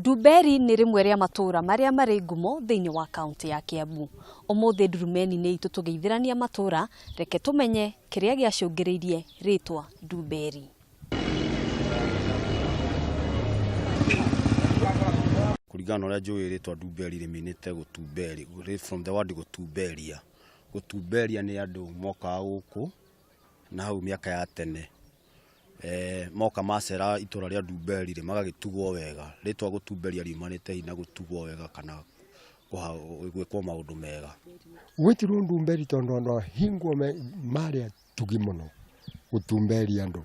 Ndumberi ni rimwe ria matura maria mari ngumo thiini wa kaunti ya Kiambu. Umuthi ndurumeni ni itutuge ithirania matura, reke tumenye kiria giacungiriirie ritwa Ndumberi. Kuringana uria njui ritwa Ndumberi riminite gutumberi, from the word gutumberia. Gutumberia ni andu moka guku na hau miaka ya tene. Moka macera itura ria Ndumberi ri magagitugwo wega. Ritwa gutumberia riumanite hina gutugwo wega kana gwikwo maundu mega. Gwitirwo Ndumberi tondu ndo hingwo maria tugi muno gutumberia andu.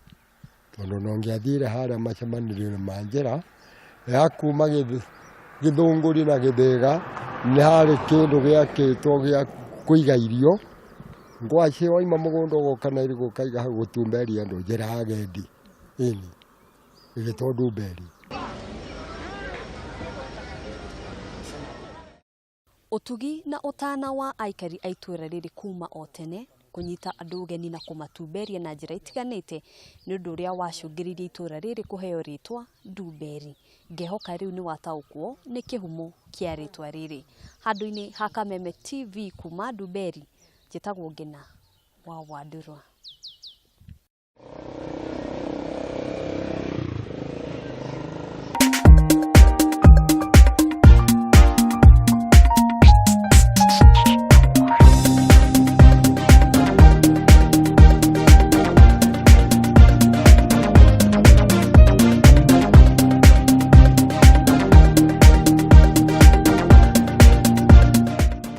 Tondu no ngiathire haria macemanirio ma njira ya kuma githunguri na githega ni hari kindu giakitwo gia kuiga irio. Ngwaci oima mugunda gukana iri gukaiga gutumberia andu njira agendi ini igitwo Ndumberi. Utugi na utana wa aikari a itura riri kuma o tene kunyita andu ugeni na kumatumberia na njira itiganite ni undu uria wacungiriirie itura riri kuheo ritwa Ndumberi. Ngehoka riu ni wataukwo ni kihumo kia ritwa riri. Handu-ini ha Kameme TV kuma Ndumberi, njitagwo Ngina wa Wandurwa.